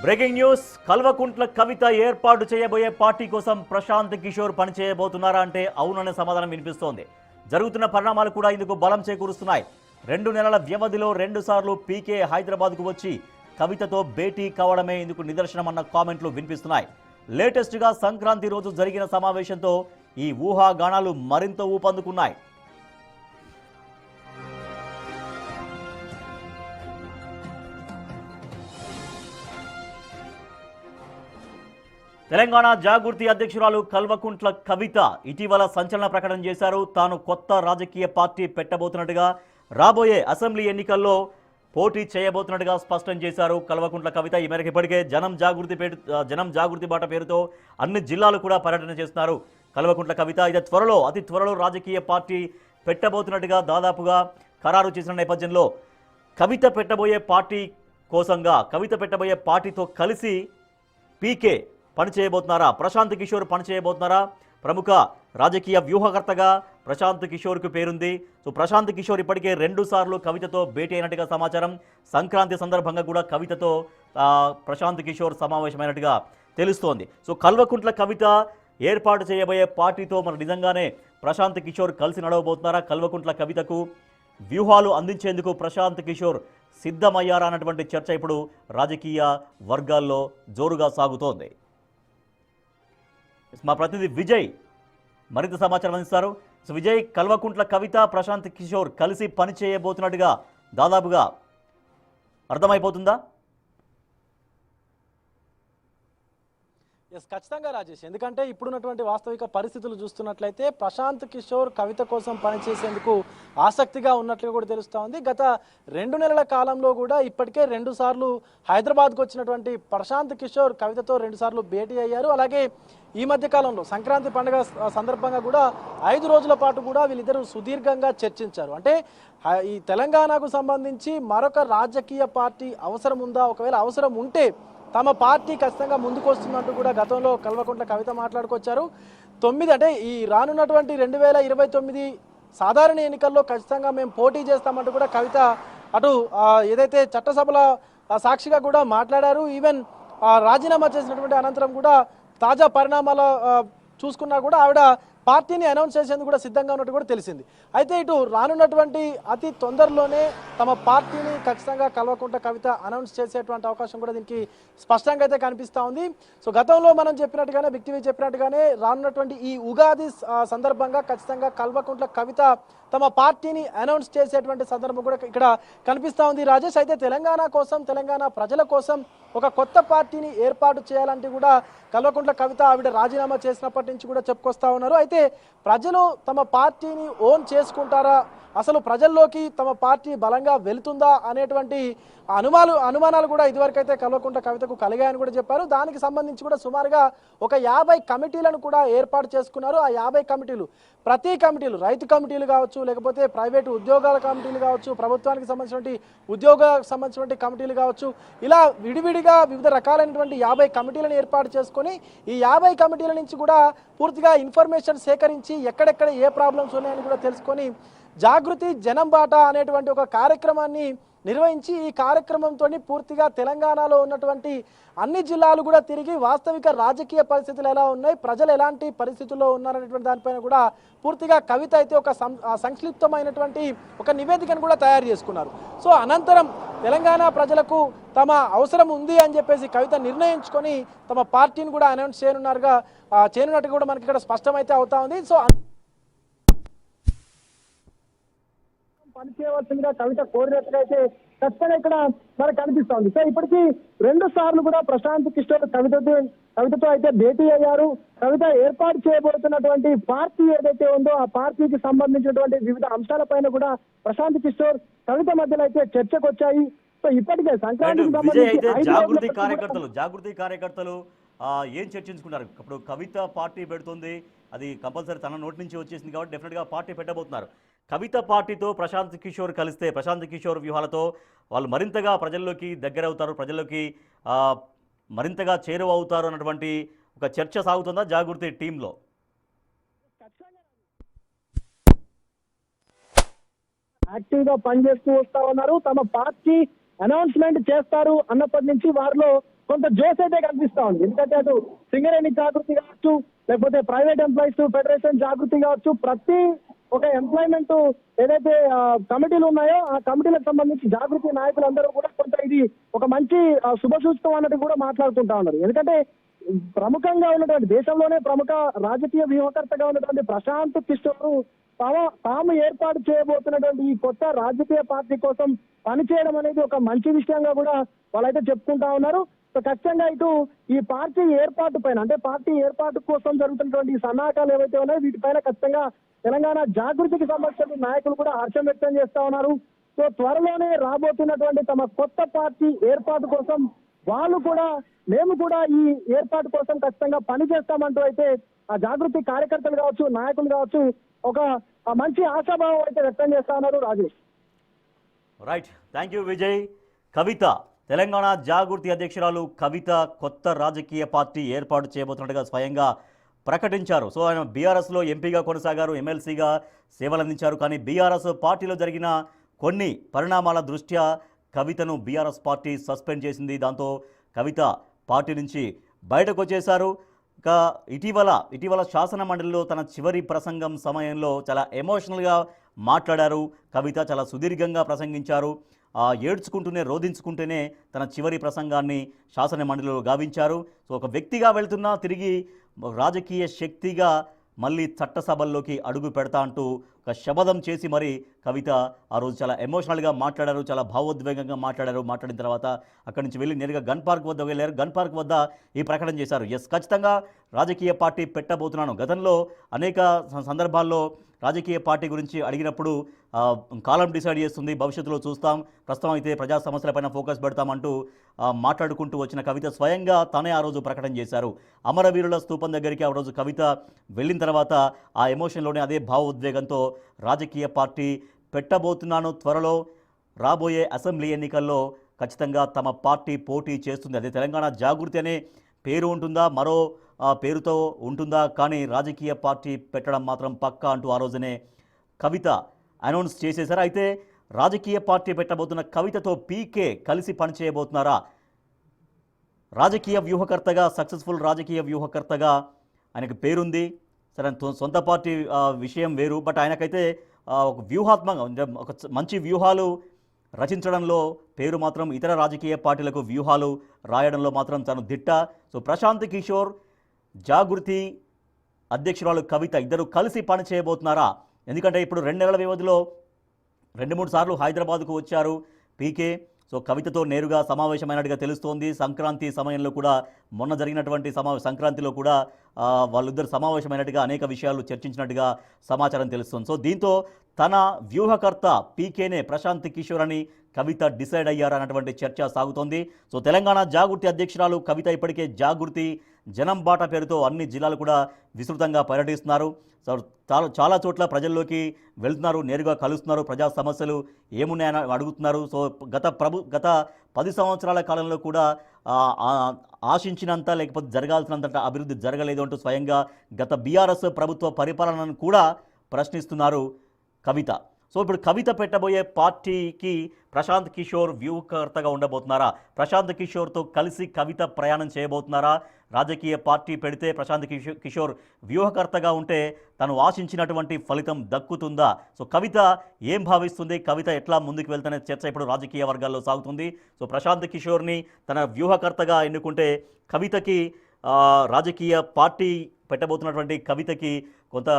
Breaking news Kalvakuntla Kavitha ఏర్పాటు చేయబోయే party కోసం ప్రశాంత్ కిషోర్ పనిచేయబోతున్నారా అంటే అవుననే సమాధానం వినిపిస్తోంది. జరుగుతున్న పరిణామాలు కూడా ఇందుకు బలం చేకూరుస్తున్నాయి. 2 నెలల వ్యవధిలో 2 సార్లు పీకే హైదరాబాద్కు వచ్చి కవితతో భేటీ కావడమే ఇందుకు నిదర్శనమన్న కామెంట్లు వినిపిస్తున్నాయి. లేటెస్ట్గా సంక్రాంతి రోజు జరిగిన సమావేశంతో ఈ ఊహాగానాలు మరింత ఊపందుకున్నాయి. తెలంగాణ జాగృతి అధ్యక్షురాలు కల్వకుంట్ల కవిత ఇటీవల సంచలన ప్రకటన చేశారు. తాను కొత్త రాజకీయ పార్టీ పెట్టబోతున్నట్టుగా, రాబోయే అసెంబ్లీ ఎన్నికల్లో పోటీ చేయబోతున్నట్టుగా స్పష్టం చేశారు కల్వకుంట్ల కవిత. ఈ మేరకు ఇప్పటికే జనం జాగృతి బాట పేరుతో అన్ని జిల్లాలు కూడా పర్యటన చేస్తున్నారు కల్వకుంట్ల కవిత. ఇది అతి త్వరలో రాజకీయ పార్టీ పెట్టబోతున్నట్టుగా దాదాపుగా ఖరారు చేసిన నేపథ్యంలో కవిత పెట్టబోయే పార్టీతో కలిసి పీకే పనిచేయబోతున్నారా, ప్రశాంత్ కిషోర్ పనిచేయబోతున్నారా? ప్రముఖ రాజకీయ వ్యూహకర్తగా ప్రశాంత్ కిషోర్కు పేరుంది. సో ప్రశాంత్ కిషోర్ ఇప్పటికే 2 సార్లు కవితతో భేటీ అయినట్టుగా సమాచారం. సంక్రాంతి సందర్భంగా కూడా కవితతో ప్రశాంత్ కిషోర్ సమావేశమైనట్టుగా తెలుస్తోంది. సో కల్వకుంట్ల కవిత ఏర్పాటు చేయబోయే పార్టీతో మరి నిజంగానే ప్రశాంత్ కిషోర్ కలిసి నడవబోతున్నారా? కల్వకుంట్ల కవితకు వ్యూహాలు అందించేందుకు ప్రశాంత్ కిషోర్ సిద్ధమయ్యారా అన్నటువంటి చర్చ ఇప్పుడు రాజకీయ వర్గాల్లో జోరుగా సాగుతోంది. మా ప్రతినిధి విజయ్ మరింత సమాచారం అందిస్తారు. సో విజయ్, కల్వకుంట్ల కవిత ప్రశాంత్ కిషోర్ కలిసి పని చేయబోతున్నట్టుగా దాదాపుగా అర్థమైపోతుందా? ఎస్, ఖచ్చితంగా రాజేష్. ఎందుకంటే ఇప్పుడున్నటువంటి వాస్తవిక పరిస్థితులు చూస్తున్నట్లయితే ప్రశాంత్ కిషోర్ కవిత కోసం పనిచేసేందుకు ఆసక్తిగా ఉన్నట్లుగా కూడా తెలుస్తూ ఉంది. గత 2 నెలల కాలంలో కూడా ఇప్పటికే 2 సార్లు హైదరాబాద్కు వచ్చినటువంటి ప్రశాంత్ కిషోర్ కవితతో 2 సార్లు భేటీ అయ్యారు. అలాగే ఈ మధ్య కాలంలో సంక్రాంతి పండుగ సందర్భంగా కూడా 5 రోజుల పాటు కూడా వీళ్ళిద్దరూ సుదీర్ఘంగా చర్చించారు. అంటే ఈ తెలంగాణకు సంబంధించి మరొక రాజకీయ పార్టీ అవసరం ఉందా, ఒకవేళ అవసరం ఉంటే తమ పార్టీ ఖచ్చితంగా ముందుకు వస్తున్నట్టు కూడా గతంలో కల్వకుంట్ల కవిత మాట్లాడుకొచ్చారు. 9 అంటే ఈ రానున్నటువంటి 2029 సాధారణ ఎన్నికల్లో ఖచ్చితంగా మేము పోటీ చేస్తామంటూ కూడా కవిత అటు ఏదైతే చట్టసభల సాక్షిగా కూడా మాట్లాడారు. ఈవెన్ రాజీనామా చేసినటువంటి అనంతరం కూడా తాజా పరిణామాల చూసుకున్నా కూడా ఆవిడ పార్టీని అనౌన్స్ చేసేందుకు కూడా సిద్ధంగా ఉన్నట్టు కూడా తెలిసింది. అయితే ఇటు రానున్నటువంటి అతి తొందరలోనే తమ పార్టీని ఖచ్చితంగా కల్వకుంట్ల కవిత అనౌన్స్ చేసేటువంటి అవకాశం కూడా దీనికి స్పష్టంగా అయితే కనిపిస్తూ ఉంది. సో గతంలో మనం చెప్పినట్టుగానే, బిగ్ టీవీ చెప్పినట్టుగానే రానున్నటువంటి ఈ ఉగాది సందర్భంగా ఖచ్చితంగా కల్వకుంట్ల కవిత తమ పార్టీని అనౌన్స్ చేసేటువంటి సందర్భం కూడా ఇక్కడ కనిపిస్తూ ఉంది రాజేష్. అయితే తెలంగాణ కోసం, తెలంగాణ ప్రజల కోసం ఒక కొత్త పార్టీని ఏర్పాటు చేయాలంటే కూడా కల్వకుంట్ల కవిత ఆవిడ రాజీనామా చేసినప్పటి నుంచి కూడా చెప్పుకొస్తా ఉన్నారు. అయితే ప్రజలు తమ పార్టీని ఓన్ చేసుకుంటారా, అసలు ప్రజల్లోకి తమ పార్టీ బలంగా వెళుతుందా అనేటువంటి అనుమానాలు కూడా ఇదివరకైతే కల్వకుంట్ల కవితకు కలిగాయని కూడా చెప్పారు. దానికి సంబంధించి కూడా సుమారుగా ఒక 50 కమిటీలను కూడా ఏర్పాటు చేసుకున్నారు. ఆ 50 కమిటీలు, ప్రతి కమిటీలు రైతు కమిటీలు కావచ్చు, లేకపోతే ప్రైవేటు ఉద్యోగాల కమిటీలు కావచ్చు, ప్రభుత్వానికి సంబంధించినటువంటి ఉద్యోగాలకు సంబంధించినటువంటి కమిటీలు కావచ్చు, ఇలా విడివిడిగా వివిధ రకాలైనటువంటి 50 కమిటీలను ఏర్పాటు చేసుకొని ఈ 50 కమిటీల నుంచి కూడా పూర్తిగా ఇన్ఫర్మేషన్ సేకరించి ఎక్కడెక్కడ ఏ ప్రాబ్లమ్స్ ఉన్నాయని కూడా తెలుసుకొని జాగృతి జనం బాట అనేటువంటి ఒక కార్యక్రమాన్ని నిర్వహించి ఈ కార్యక్రమంతో పూర్తిగా తెలంగాణలో ఉన్నటువంటి అన్ని జిల్లాలు కూడా తిరిగి వాస్తవిక రాజకీయ పరిస్థితులు ఎలా ఉన్నాయి, ప్రజలు ఎలాంటి పరిస్థితుల్లో ఉన్నారనేటువంటి దానిపైన కూడా పూర్తిగా కవిత అయితే ఒక సంక్షిప్తమైనటువంటి ఒక నివేదికను కూడా తయారు చేసుకున్నారు. సో అనంతరం తెలంగాణ ప్రజలకు తమ అవసరం ఉంది అని చెప్పేసి కవిత నిర్ణయించుకొని తమ పార్టీని కూడా అనౌన్స్ చేయనున్నట్టుగా కూడా మనకి ఇక్కడ స్పష్టమైతే అవుతా ఉంది. సో పనిచేయవలసిందిగా కవిత కోరినట్టుగా అయితే ఖచ్చితంగా ఇక్కడ మనకు కనిపిస్తా ఉంది. సో ఇప్పటికీ 2 సార్లు కూడా ప్రశాంత్ కిషోర్ కవితతో అయితే భేటీ అయ్యారు. కవిత ఏర్పాటు చేయబోతున్నటువంటి పార్టీ ఏదైతే ఉందో ఆ పార్టీకి సంబంధించినటువంటి వివిధ అంశాలపైన కూడా ప్రశాంత్ కిషోర్ కవిత మధ్యలో అయితే చర్చకు వచ్చాయి. సో ఇప్పటికే సంక్రాంతికి సంబంధించి జాగృతి కార్యకర్తలు ఏం చర్చించుకున్నారు? ఇప్పుడు కవిత పార్టీ పెడుతుంది, అది కంపల్సరీ తన నోటి నుంచి వచ్చేసింది కాబట్టి డెఫినెట్గా పార్టీ పెట్టబోతున్నారు. కవిత పార్టీతో ప్రశాంత్ కిషోర్ కలిస్తే, ప్రశాంత్ కిషోర్ వ్యూహాలతో వాళ్ళు మరింతగా ప్రజల్లోకి దగ్గరవుతారు, ప్రజల్లోకి మరింతగా చేరువవుతారు అన్నటువంటి ఒక చర్చ సాగుతుందా జాగృతి టీంలో? యాక్టివ్ గా పనిచేస్తూ వస్తా ఉన్నారు. తమ పార్టీ అనౌన్స్మెంట్ చేస్తారు అన్నప్పటి నుంచి వారిలో కొంత జోస్ అయితే కనిపిస్తా ఉంది. ఎందుకంటే అటు సింగరేణి జాగృతి కావచ్చు, లేకపోతే ప్రైవేట్ ఎంప్లాయీస్ ఫెడరేషన్ జాగృతి కావచ్చు, ప్రతి ఒక ఎంప్లాయ్మెంట్ ఏదైతే కమిటీలు ఉన్నాయో ఆ కమిటీలకు సంబంధించి జాగృతి నాయకులందరూ కూడా కొంత ఇది ఒక మంచి శుభసూచకం అన్నట్టు కూడా మాట్లాడుకుంటా ఉన్నారు. ఎందుకంటే ప్రముఖంగా ఉన్నటువంటి దేశంలోనే ప్రముఖ రాజకీయ వ్యూహకర్తగా ఉన్నటువంటి ప్రశాంత్ కిషోర్ తాము ఏర్పాటు చేయబోతున్నటువంటి ఈ కొత్త రాజకీయ పార్టీ కోసం పనిచేయడం అనేది ఒక మంచి విషయంగా కూడా వాళ్ళైతే చెప్పుకుంటా ఉన్నారు. సో ఖచ్చితంగా ఇటు ఈ పార్టీ ఏర్పాటు పైన, అంటే పార్టీ ఏర్పాటు కోసం జరుగుతున్నటువంటి సన్నాహకాలు ఏవైతే ఉన్నాయో వీటిపైన ఖచ్చితంగా తెలంగాణ జాగృతికి సంబంధించిన నాయకులు కూడా హర్షం వ్యక్తం చేస్తా ఉన్నారు. సో త్వరలోనే రాబోతున్నటువంటి తమ కొత్త పార్టీ ఏర్పాటు కోసం వాళ్ళు కూడా, మేము కూడా ఈ ఏర్పాటు కోసం ఖచ్చితంగా పనిచేస్తామంటూ అయితే ఆ జాగృతి కార్యకర్తలు కావచ్చు, నాయకులు కావచ్చు ఒక మంచి ఆశాభావం అయితే వ్యక్తం చేస్తా ఉన్నారు. Rajesh. Right, thank you Vijay. Kavitha, Telangana Jagruthi అధ్యక్షురాలు కవిత కొత్త రాజకీయ పార్టీ ఏర్పాటు చేయబోతున్నట్టుగా స్వయంగా ప్రకటించారు. సో ఆయన బీఆర్ఎస్లో ఎంపీగా కొనసాగారు, ఎమ్మెల్సీగా సేవలందించారు. కానీ బీఆర్ఎస్ పార్టీలో జరిగిన కొన్ని పరిణామాల దృష్ట్యా కవితను బీఆర్ఎస్ పార్టీ సస్పెండ్ చేసింది. దాంతో కవిత పార్టీ నుంచి బయటకు వచ్చేశారు. ఇక ఇటీవల శాసన మండలిలో తన చివరి ప్రసంగం సమయంలో చాలా ఎమోషనల్గా మాట్లాడారు కవిత. చాలా సుదీర్ఘంగా ప్రసంగించారు. ఏడ్చుకుంటూనే, రోధించుకుంటూనే తన చివరి ప్రసంగాన్ని శాసన మండలిలో గావించారు. సో ఒక వ్యక్తిగా వెళ్తున్నా తిరిగి రాజకీయ శక్తిగా మళ్ళీ చట్టసభల్లోకి అడుగు పెడతా అంటూ ఒక శపథం చేసి మరి కవిత ఆ రోజు చాలా ఎమోషనల్గా మాట్లాడారు, చాలా భావోద్వేగంగా మాట్లాడారు. మాట్లాడిన తర్వాత అక్కడి నుంచి వెళ్ళి నేరుగా గన్ పార్క్ వద్ద వెళ్ళారు. గన్ పార్క్ వద్ద ఈ ప్రకటన చేశారు. ఎస్, ఖచ్చితంగా రాజకీయ పార్టీ పెట్టబోతున్నాను. గతంలో అనేక సందర్భాల్లో రాజకీయ పార్టీ గురించి అడిగినప్పుడు కాలం డిసైడ్ చేస్తుంది, భవిష్యత్తులో చూస్తాం, ప్రస్తుతం అయితే ప్రజా సమస్యలపైన ఫోకస్ పెడతామంటూ మాట్లాడుకుంటూ వచ్చిన కవిత స్వయంగా తనే ఆ రోజు ప్రకటన చేశారు. అమరవీరుల స్తూపం దగ్గరికి ఆ రోజు కవిత వెళ్ళిన తర్వాత ఆ ఎమోషన్లోనే అదే భావోద్వేగంతో రాజకీయ పార్టీ పెట్టబోతున్నాను, త్వరలో రాబోయే అసెంబ్లీ ఎన్నికల్లో ఖచ్చితంగా తమ పార్టీ పోటీ చేస్తుంది, అదే తెలంగాణ జాగృతి అనే పేరు ఉంటుందా, మరో పేరుతో ఉంటుందా, కానీ రాజకీయ పార్టీ పెట్టడం మాత్రం పక్కా అంటూ ఆ రోజునే కవిత అనౌన్స్ చేసేశారు. అయితే రాజకీయ పార్టీ పెట్టబోతున్న కవితతో పీకే కలిసి పనిచేయబోతున్నారా? రాజకీయ వ్యూహకర్తగా, సక్సెస్ఫుల్ రాజకీయ వ్యూహకర్తగా ఆయనకు పేరుంది. సరే, సొంత పార్టీ విషయం వేరు, బట్ ఆయనకైతే ఒక వ్యూహాత్మకంగా ఒక మంచి వ్యూహాలు రచించడంలో పేరు మాత్రం, ఇతర రాజకీయ పార్టీలకు వ్యూహాలు రాయడంలో మాత్రం తను దిట్ట. సో ప్రశాంత్ కిషోర్, జాగృతి అధ్యక్షురాలు కవిత ఇద్దరు కలిసి పని చేయబోతున్నారా? ఎందుకంటే ఇప్పుడు 2 నెలల వ్యవధిలో 2-3 సార్లు హైదరాబాద్కు వచ్చారు పీకే. సో కవితతో నేరుగా సమావేశమైనట్టుగా తెలుస్తోంది. సంక్రాంతి సమయంలో కూడా, మొన్న జరిగినటువంటి సంక్రాంతిలో కూడా వాళ్ళిద్దరు సమావేశమైనట్టుగా అనేక విషయాలు చర్చించినట్టుగా సమాచారం తెలుస్తుంది. సో దీంతో తన వ్యూహకర్త పీకేనే ప్రశాంత్ కిషోర్ అని కవిత డిసైడ్ అయ్యారన్నటువంటి చర్చ సాగుతోంది. సో తెలంగాణ జాగృతి అధ్యక్షురాలు కవిత ఇప్పటికే జాగృతి జనం బాట పేరుతో అన్ని జిల్లాలు కూడా విస్తృతంగా పర్యటిస్తున్నారు. సో చాలా చోట్ల ప్రజల్లోకి వెళ్తున్నారు, నేరుగా కలుస్తున్నారు, ప్రజా సమస్యలు ఏమున్నాయని అడుగుతున్నారు. సో గత 10 సంవత్సరాల కాలంలో కూడా ఆశించినంత, లేకపోతే జరగాల్సినంత అభివృద్ధి జరగలేదు అంటూ స్వయంగా గత బీఆర్ఎస్ ప్రభుత్వ పరిపాలనను కూడా ప్రశ్నిస్తున్నారు కవిత. సో ఇప్పుడు కవిత పెట్టబోయే పార్టీకి ప్రశాంత్ కిషోర్ వ్యూహకర్తగా ఉండబోతున్నారా? ప్రశాంత్ కిషోర్తో కలిసి కవిత ప్రయాణం చేయబోతున్నారా? రాజకీయ పార్టీ పెడితే ప్రశాంత్ కిషోర్ వ్యూహకర్తగా ఉంటే తను ఆశించినటువంటి ఫలితం దక్కుతుందా? సో కవిత ఏం భావిస్తుంది, కవిత ఎట్లా ముందుకు వెళ్తానే చర్చ ఇప్పుడు రాజకీయ వర్గాల్లో సాగుతుంది. సో ప్రశాంత్ కిషోర్ని తన వ్యూహకర్తగా ఎన్నుకుంటే కవితకి, రాజకీయ పార్టీ పెట్టబోతున్నటువంటి కవితకి కొంత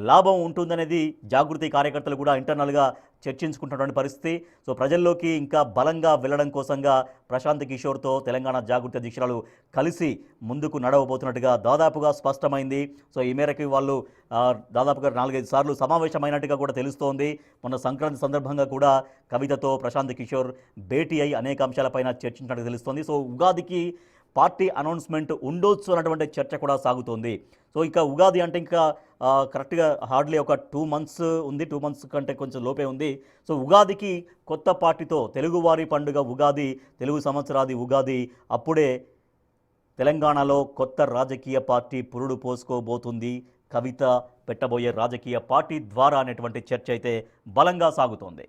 లాభం ఉంటుందనేది జాగృతి కార్యకర్తలు కూడా ఇంటర్నల్గా చర్చించుకుంటున్నటువంటి పరిస్థితి. సో ప్రజల్లోకి ఇంకా బలంగా వెళ్ళడం కోసంగా ప్రశాంత్ కిషోర్తో తెలంగాణ జాగృతి అధ్యక్షురాలు కలిసి ముందుకు నడవబోతున్నట్టుగా దాదాపుగా స్పష్టమైంది. సో ఈ మేరకు వాళ్ళు దాదాపుగా 4-5 సార్లు సమావేశమైనట్టుగా కూడా తెలుస్తోంది. మొన్న సంక్రాంతి సందర్భంగా కూడా కవితతో ప్రశాంత్ కిషోర్ భేటీ అయి అనేక అంశాలపైన చర్చించినట్టుగా తెలుస్తోంది. సో ఉగాదికి పార్టీ అనౌన్స్మెంట్ ఉండొచ్చు అన్నటువంటి చర్చ కూడా సాగుతోంది. సో ఇంకా ఉగాది అంటే ఇంకా కరెక్ట్గా హార్డ్లీ ఒక 2 మంత్స్ ఉంది, 2 మంత్స్ కంటే కొంచెం లోపే ఉంది. సో ఉగాదికి కొత్త పార్టీతో, తెలుగువారి పండుగ ఉగాది, తెలుగు సంవత్సరాది ఉగాది, అప్పుడే తెలంగాణలో కొత్త రాజకీయ పార్టీ పురుడు పోసుకోబోతుంది కవిత పెట్టబోయే రాజకీయ పార్టీ ద్వారా అనేటువంటి చర్చ అయితే బలంగా సాగుతోంది.